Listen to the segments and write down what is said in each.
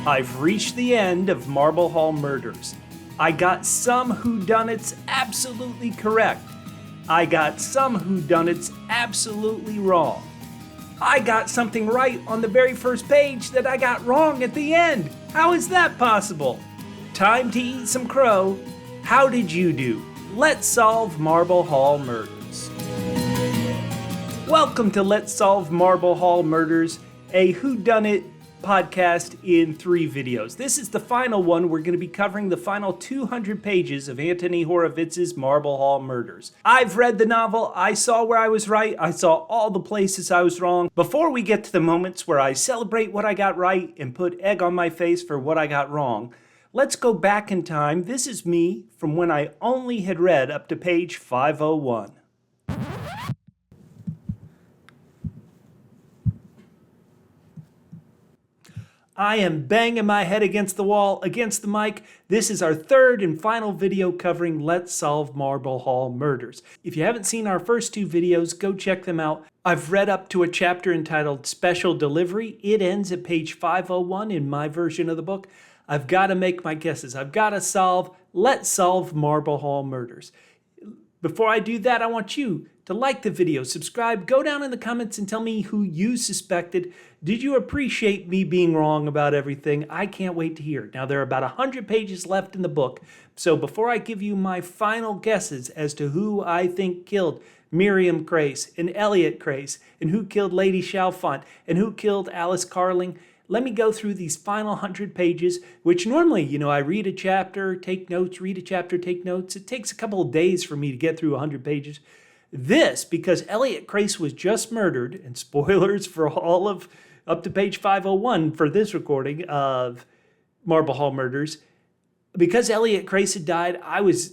I've reached the end of Marble Hall Murders. I got some whodunits absolutely correct. I got some whodunits absolutely wrong. I got something right on the very first page that I got wrong at the end. How is that possible? Time to eat some crow. How did you do? Let's solve Marble Hall Murders. Welcome to Let's Solve Marble Hall Murders, a whodunit podcast in 3 videos. This is the final one. We're going to be covering the final 200 pages of Anthony Horowitz's Marble Hall Murders. I've read the novel. I saw where I was right. I saw all the places I was wrong. Before we get to the moments where I celebrate what I got right and put egg on my face for what I got wrong, let's go back in time. This is me from when I only had read up to page 501. I am banging my head against the wall, against the mic. This is our third and final video covering Let's Solve Marble Hall Murders. If you haven't seen our first 2 videos, go check them out. I've read up to a chapter entitled Special Delivery. It ends at page 501 in my version of the book. I've got to make my guesses. I've got to Let's Solve Marble Hall Murders. Before I do that, I want you to like the video, subscribe, go down in the comments and tell me who you suspected. Did you appreciate me being wrong about everything? I can't wait to hear. Now, there are about 100 pages left in the book, so before I give you my final guesses as to who I think killed Miriam Crace and Eliot Crace, and who killed Lady Chalfont, and who killed Alice Carling, let me go through these final 100 pages, which normally, I read a chapter, take notes, read a chapter, take notes. It takes a couple of days for me to get through 100 pages. This, because Eliot Crace was just murdered, and spoilers for all of up to page 501 for this recording of Marble Hall Murders, because Eliot Crace had died, I was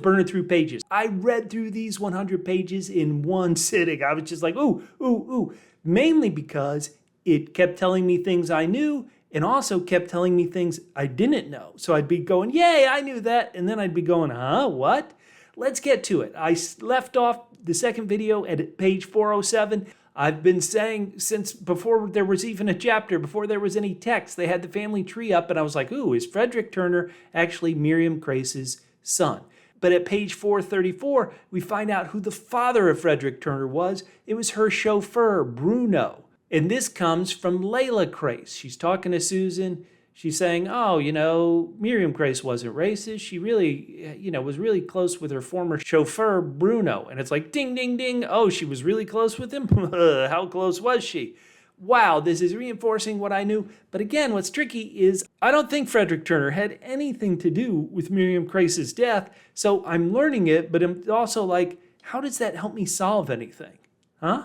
burning through pages. I read through these 100 pages in one sitting. I was just like, ooh, mainly because it kept telling me things I knew and also kept telling me things I didn't know. So I'd be going, yay, I knew that. And then I'd be going, huh, what? Let's get to it. I left off the second video at page 407. I've been saying since before there was even a chapter, before there was any text, they had the family tree up, and I was like, ooh, is Frederick Turner actually Miriam Crace's son? But at page 434, we find out who the father of Frederick Turner was. It was her chauffeur, Bruno. And this comes from Eliot Crace. She's talking to Susan. She's saying, Miriam Crace wasn't racist. She really, was really close with her former chauffeur, Bruno. And it's like, ding, ding, ding. Oh, she was really close with him? How close was she? Wow, this is reinforcing what I knew. But again, what's tricky is I don't think Frederick Turner had anything to do with Miriam Crace's death. So I'm learning it, but I'm also like, how does that help me solve anything? Huh?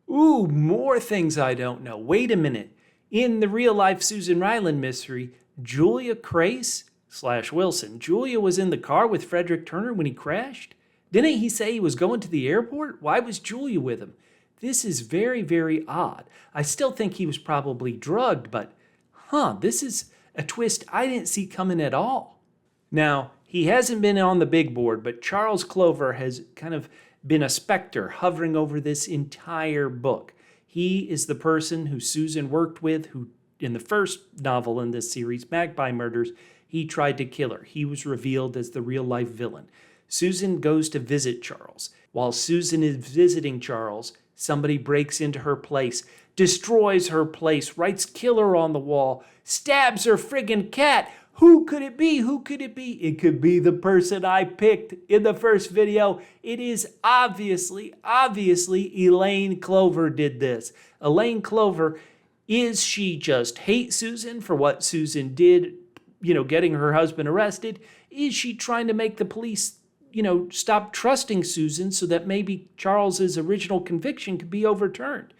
Ooh, more things I don't know. Wait a minute. In the real-life Susan Ryeland mystery, Julia Crace / Wilson. Julia was in the car with Frederick Turner when he crashed? Didn't he say he was going to the airport? Why was Julia with him? This is very, very odd. I still think he was probably drugged, but this is a twist I didn't see coming at all. Now, he hasn't been on the big board, but Charles Clover has kind of been a specter hovering over this entire book. He is the person who Susan worked with, who in the first novel in this series, Magpie Murders, he tried to kill her. He was revealed as the real-life villain. Susan goes to visit Charles. While Susan is visiting Charles, somebody breaks into her place, destroys her place, writes killer on the wall, stabs her friggin' cat. Who could it be? Who could it be? It could be the person I picked in the first video. It is obviously Elaine Clover did this. Elaine Clover, is she just hate Susan for what Susan did, getting her husband arrested? Is she trying to make the police, stop trusting Susan so that maybe Charles's original conviction could be overturned?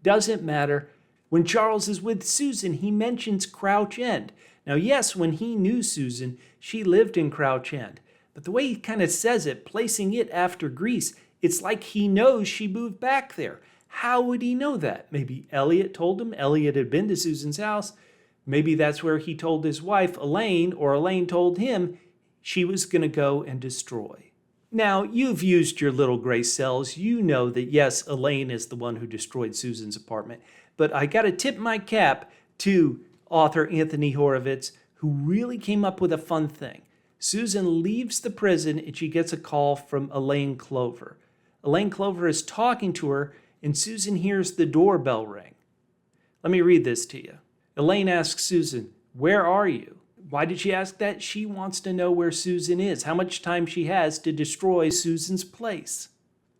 Doesn't matter. When Charles is with Susan, he mentions Crouch End. Now, yes, when he knew Susan, she lived in Crouch End. But the way he kind of says it, placing it after Greece, it's like he knows she moved back there. How would he know that? Maybe Eliot told him. Eliot had been to Susan's house. Maybe that's where he told his wife, Elaine, or Elaine told him she was going to go and destroy. Now, you've used your little gray cells. You know that, yes, Elaine is the one who destroyed Susan's apartment. But I got to tip my cap to author Anthony Horowitz, who really came up with a fun thing. Susan leaves the prison and she gets a call from Elaine Clover. Elaine Clover is talking to her and Susan hears the doorbell ring. Let me read this to you. Elaine asks Susan, "Where are you?" Why did she ask that? She wants to know where Susan is, how much time she has to destroy Susan's place.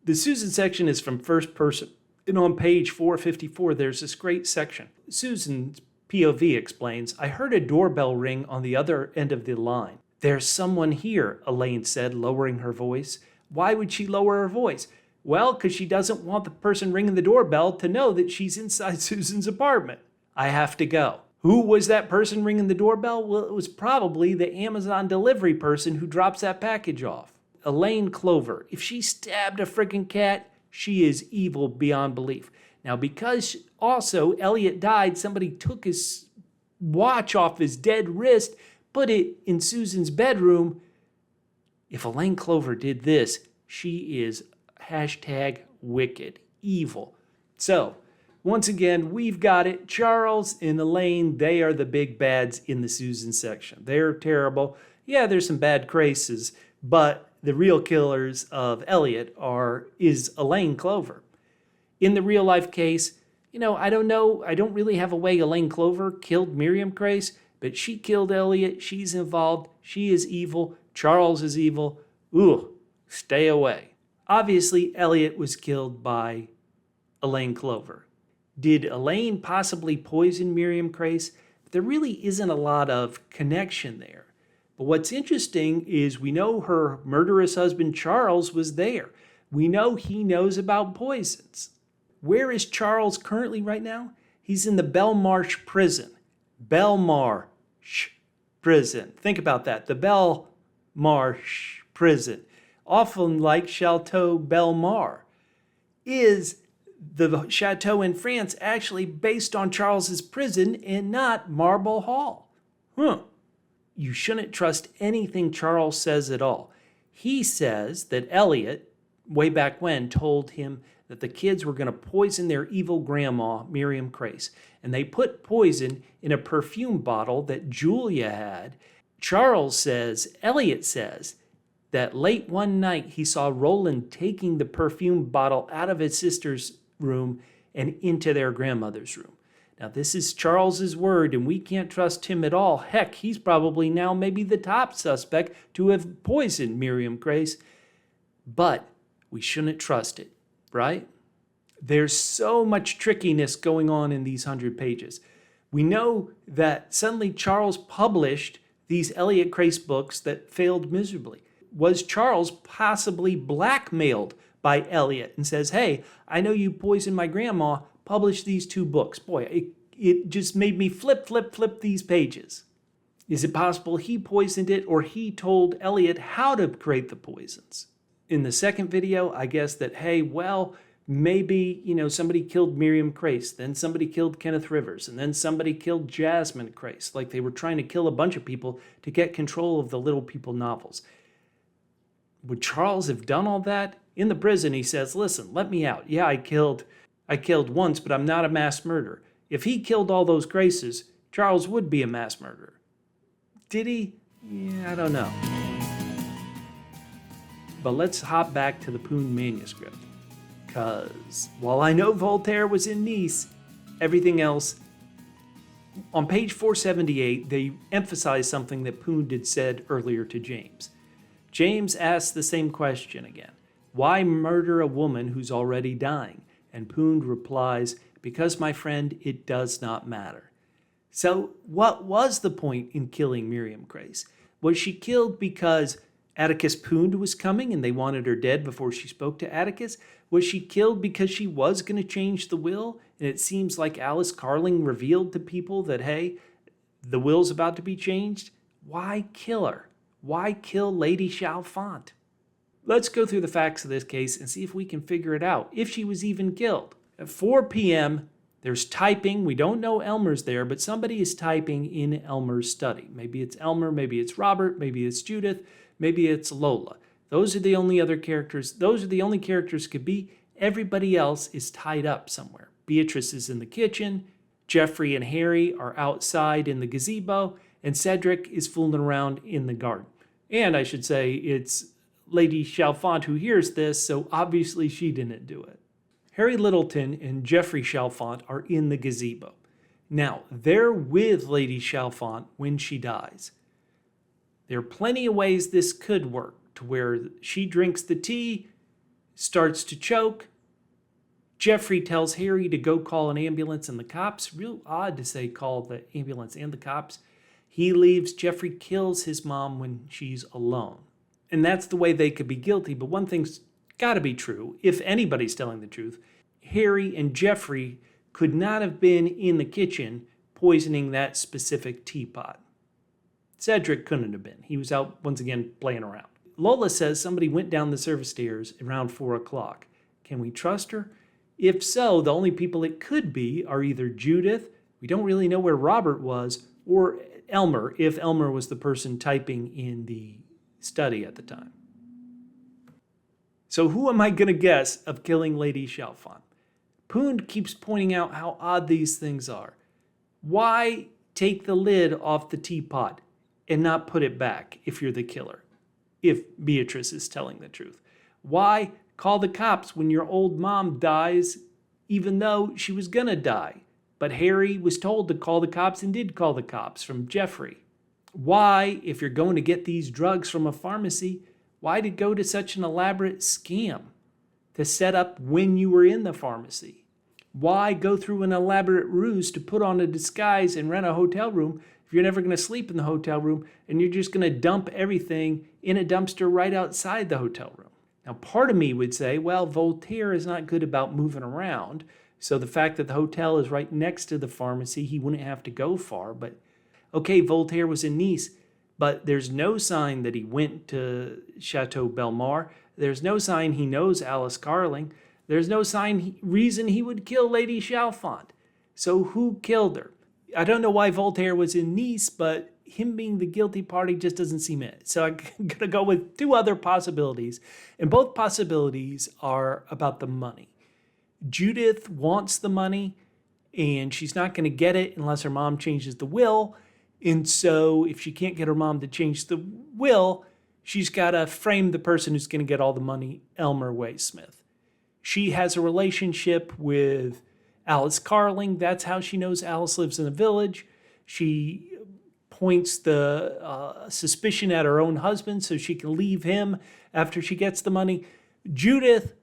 The Susan section is from first person, and on page 454 there's this great section. Susan's POV explains, "I heard a doorbell ring on the other end of the line. There's someone here," Elaine said, lowering her voice. Why would she lower her voice? Well, because she doesn't want the person ringing the doorbell to know that she's inside Susan's apartment. "I have to go." Who was that person ringing the doorbell? Well, it was probably the Amazon delivery person who drops that package off. Elaine Clover. If she stabbed a freaking cat, she is evil beyond belief. Now, because also Eliot died, somebody took his watch off his dead wrist, put it in Susan's bedroom. If Elaine Clover did this, she is #wicked, evil. So, once again, we've got it. Charles and Elaine, they are the big bads in the Susan section. They're terrible. Yeah, there's some bad Craces, but the real killers of Eliot is Elaine Clover. In the real life case, I don't know. I don't really have a way Elaine Clover killed Miriam Crace, but she killed Eliot. She's involved. She is evil. Charles is evil. Ooh, stay away. Obviously, Eliot was killed by Elaine Clover. Did Elaine possibly poison Miriam Crace? There really isn't a lot of connection there. But what's interesting is we know her murderous husband Charles was there. We know he knows about poisons. Where is Charles currently right now? He's in the Belmarsh prison. Belmarsh prison. Think about that. The Belmarsh prison. Often like Chateau Belmar. Is the chateau in France actually based on Charles's prison and not Marble Hall? You shouldn't trust anything Charles says at all. He says that Eliot, way back when, told him that the kids were going to poison their evil grandma, Miriam Crace. And they put poison in a perfume bottle that Julia had. Charles says, Eliot says, that late one night he saw Roland taking the perfume bottle out of his sister's room and into their grandmother's room. Now, this is Charles's word, and we can't trust him at all. Heck, he's probably now maybe the top suspect to have poisoned Miriam Crace. But we shouldn't trust it, right? There's so much trickiness going on in these 100 pages. We know that suddenly Charles published these Eliot Crace books that failed miserably. Was Charles possibly blackmailed by Eliot and says, "Hey, I know you poisoned my grandma, publish these 2 books." Boy, it just made me flip these pages. Is it possible he poisoned it or he told Eliot how to create the poisons? In the second video, I guess that, hey, well, maybe, somebody killed Miriam Crace, then somebody killed Kenneth Rivers, and then somebody killed Jasmine Crace. Like they were trying to kill a bunch of people to get control of the Little People novels. Would Charles have done all that? In the prison, he says, "Listen, let me out. Yeah, I killed once, but I'm not a mass murderer." If he killed all those Craces, Charles would be a mass murderer. Did he? Yeah, I don't know. But let's hop back to the Pünd manuscript. Because while I know Voltaire was in Nice, everything else, on page 478, they emphasize something that Pünd had said earlier to James. James asks the same question again. Why murder a woman who's already dying? And Pünd replies, "Because, my friend, it does not matter." So what was the point in killing Miriam Crace? Was she killed because Atticus Pund was coming and they wanted her dead before she spoke to Atticus? Was she killed because she was going to change the will? And it seems like Alice Carling revealed to people that, hey, the will's about to be changed? Why kill her? Why kill Lady Chalfont? Let's go through the facts of this case and see if we can figure it out, if she was even killed. At 4 p.m., there's typing. We don't know Elmer's there, but somebody is typing in Elmer's study. Maybe it's Elmer, maybe it's Robert, maybe it's Judith, maybe it's Lola. Those are the only other characters. Those are the only characters could be. Everybody else is tied up somewhere. Beatrice is in the kitchen. Geoffrey and Harry are outside in the gazebo, and Cedric is fooling around in the garden. And I should say it's Lady Chalfont who hears this, so obviously she didn't do it. Harry Littleton and Geoffrey Chalfont are in the gazebo. Now, they're with Lady Chalfont when she dies. There are plenty of ways this could work, to where she drinks the tea, starts to choke. Geoffrey tells Harry to go call an ambulance and the cops. Real odd to say call the ambulance and the cops. He leaves. Geoffrey kills his mom when she's alone. And that's the way they could be guilty. But one thing's got to be true. If anybody's telling the truth, Harry and Geoffrey could not have been in the kitchen poisoning that specific teapot. Cedric couldn't have been. He was out, once again, playing around. Lola says somebody went down the service stairs around 4 o'clock. Can we trust her? If so, the only people it could be are either Judith, we don't really know where Robert was, or Elmer, if Elmer was the person typing in the study at the time. So who am I going to guess of killing Lady Chalfont? Pund keeps pointing out how odd these things are. Why take the lid off the teapot and not put it back if you're the killer? If Beatrice is telling the truth. Why call the cops when your old mom dies, even though she was gonna die? But Harry was told to call the cops and did call the cops from Geoffrey. Why, if you're going to get these drugs from a pharmacy, why did go to such an elaborate scam to set up when you were in the pharmacy? Why go through an elaborate ruse to put on a disguise and rent a hotel room if you're never going to sleep in the hotel room and you're just going to dump everything in a dumpster right outside the hotel room? Now, part of me would say, well, Voltaire is not good about moving around, so the fact that the hotel is right next to the pharmacy, he wouldn't have to go far. But, okay, Voltaire was in Nice, but there's no sign that he went to Chateau Belmar. There's no sign he knows Alice Carling. There's no reason he would kill Lady Chalfont. So who killed her? I don't know why Voltaire was in Nice, but him being the guilty party just doesn't seem it. So I'm going to go with two other possibilities. And both possibilities are about the money. Judith wants the money, and she's not going to get it unless her mom changes the will. And so if she can't get her mom to change the will, she's got to frame the person who's going to get all the money, Elmer Waysmith. She has a relationship with Alice Carling. That's how she knows Alice lives in the village. She points the suspicion at her own husband so she can leave him after she gets the money. Judith,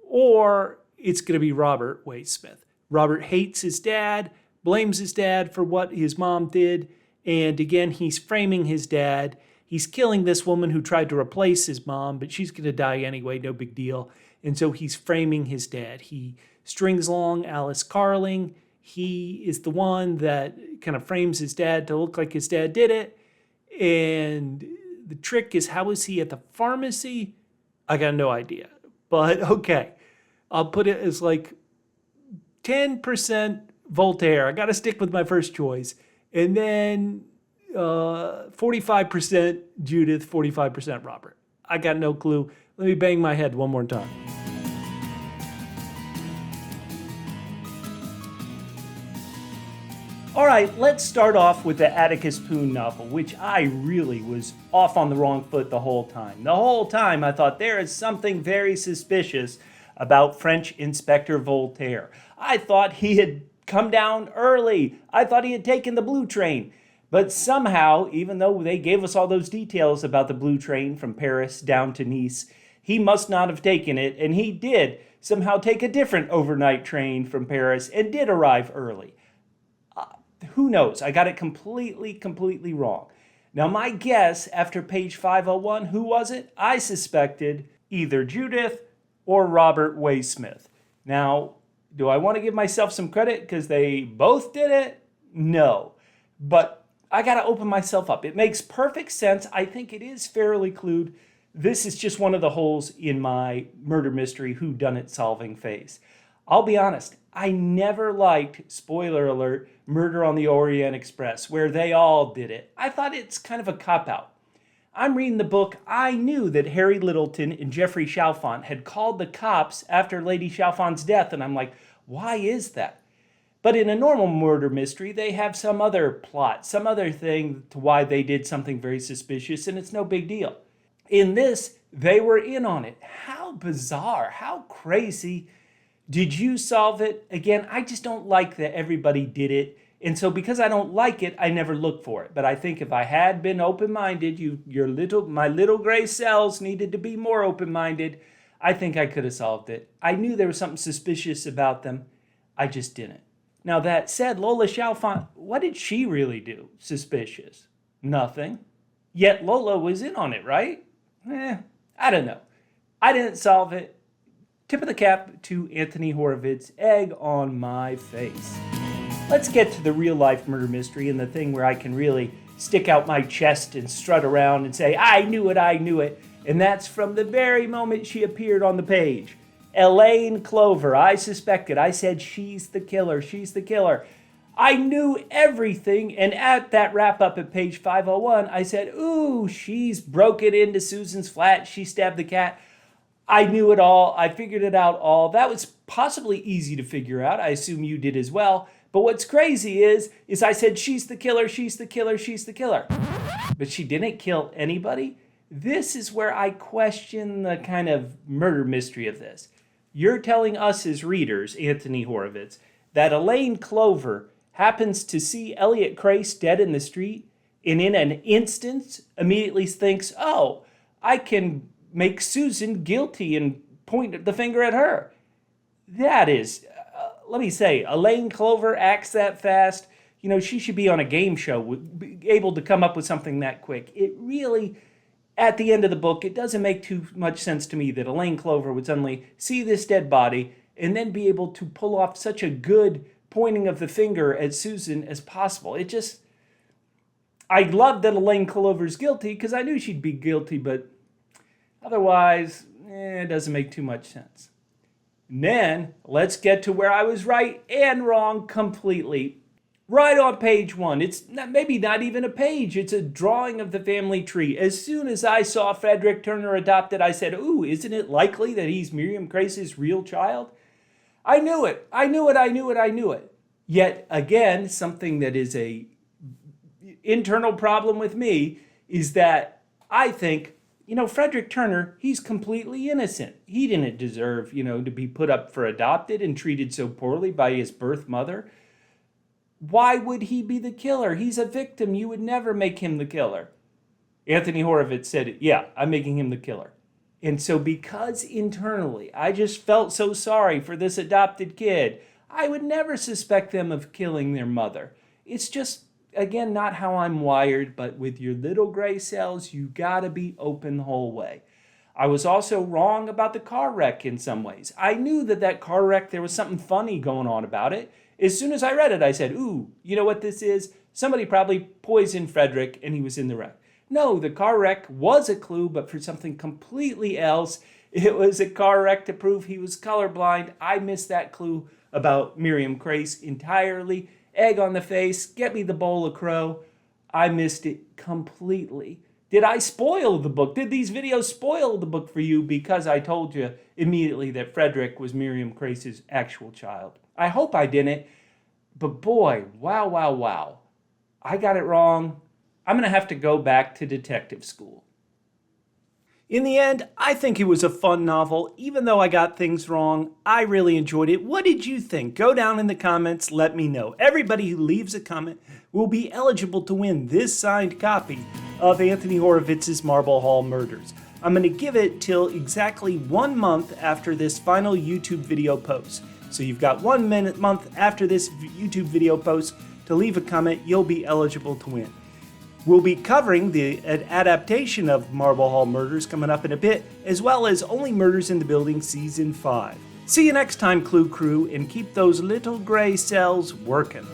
or it's going to be Robert Waysmith. Robert hates his dad, blames his dad for what his mom did, and again, he's framing his dad. He's killing this woman who tried to replace his mom, but she's going to die anyway, no big deal. And so he's framing his dad. He strings along Alice Carling. He is the one that kind of frames his dad to look like his dad did it. And the trick is, how is he at the pharmacy? I got no idea. But okay, I'll put it as like 10% Voltaire. I got to stick with my first choice. And then 45% Judith, 45% Robert. I got no clue. Let me bang my head one more time. All right, let's start off with the Atticus Pund novel, which I really was off on the wrong foot the whole time. The whole time I thought there is something very suspicious about French Inspector Voltaire. I thought he had come down early. I thought he had taken the blue train. But somehow, even though they gave us all those details about the blue train from Paris down to Nice, he must not have taken it, and he did somehow take a different overnight train from Paris and did arrive early. Who knows? I got it completely wrong. Now, my guess after page 501, who was it? I suspected either Judith or Robert Waysmith. Now, do I want to give myself some credit because they both did it? No. But I got to open myself up. It makes perfect sense. I think it is fairly clued. This is just one of the holes in my murder mystery whodunit solving phase. I'll be honest, I never liked, spoiler alert, Murder on the Orient Express, where they all did it. I thought it's kind of a cop-out. I'm reading the book. I knew that Harry Littleton and Geoffrey Chalfont had called the cops after Lady Chalfont's death, and I'm like, why is that? But in a normal murder mystery, they have some other plot, some other thing to why they did something very suspicious, and it's no big deal. In this, they were in on it. How bizarre, how crazy. Did you solve it? Again, I just don't like that everybody did it. And so because I don't like it, I never look for it. But I think if I had been open-minded, my little gray cells needed to be more open-minded, I think I could have solved it. I knew there was something suspicious about them. I just didn't. Now that said, Lola Chalfont, what did she really do suspicious? Nothing. Yet Lola was in on it, right? I don't know. I didn't solve it. Tip of the cap to Anthony Horowitz, egg on my face. Let's get to the real life murder mystery and the thing where I can really stick out my chest and strut around and say, I knew it. And that's from the very moment she appeared on the page. Elaine Clover, I suspected. I said, she's the killer. I knew everything, and at that wrap-up at page 501, I said, ooh, she's broken into Susan's flat. She stabbed the cat. I knew it all. I figured it out all. That was possibly easy to figure out. I assume you did as well. But what's crazy is I said, she's the killer. But she didn't kill anybody. This is where I question the kind of murder mystery of this. You're telling us as readers, Anthony Horowitz, that Elaine Clover happens to see Eliot Crace dead in the street and in an instant immediately thinks, oh, I can make Susan guilty and point the finger at her. That is, let me say, Elaine Clover acts that fast. You know, she should be on a game show, be able to come up with something that quick. It really, at the end of the book, it doesn't make too much sense to me that Elaine Clover would suddenly see this dead body and then be able to pull off such a good pointing of the finger at Susan as possible. It just, I love that Elaine Clover's guilty because I knew she'd be guilty, but otherwise, it doesn't make too much sense. And then, let's get to where I was right and wrong completely. Right on page 1. It's maybe not even a page. It's a drawing of the family tree. As soon as I saw Frederick Turner adopted, I said, ooh, isn't it likely that he's Miriam Crace's real child? I knew it. Yet, again, something that is a internal problem with me is that I think, Frederick Turner, he's completely innocent. He didn't deserve, to be put up for adopted and treated so poorly by his birth mother. Why would he be the killer? He's a victim. You would never make him the killer. Anthony Horowitz said, yeah, I'm making him the killer. And so because internally I just felt so sorry for this adopted kid, I would never suspect them of killing their mother. It's just, again, not how I'm wired, but with your little gray cells, you gotta be open the whole way. I was also wrong about the car wreck in some ways. I knew that car wreck, there was something funny going on about it. As soon as I read it, I said, ooh, you know what this is? Somebody probably poisoned Frederick and he was in the wreck. No, the car wreck was a clue, but for something completely else. It was a car wreck to prove he was colorblind. I missed that clue about Miriam Crace entirely. Egg on the face, get me the bowl of crow. I missed it completely. Did I spoil the book? Did these videos spoil the book for you because I told you immediately that Frederick was Miriam Crace's actual child? I hope I didn't, but boy, wow. I got it wrong. I'm going to have to go back to detective school. In the end, I think it was a fun novel. Even though I got things wrong, I really enjoyed it. What did you think? Go down in the comments, let me know. Everybody who leaves a comment will be eligible to win this signed copy of Anthony Horowitz's Marble Hall Murders. I'm going to give it till exactly 1 month after this final YouTube video post. So you've got 1 month after this YouTube video post to leave a comment. You'll be eligible to win. We'll be covering the adaptation of Marble Hall Murders coming up in a bit, as well as Only Murders in the Building Season 5. See you next time, Clue Crew, and keep those little gray cells working.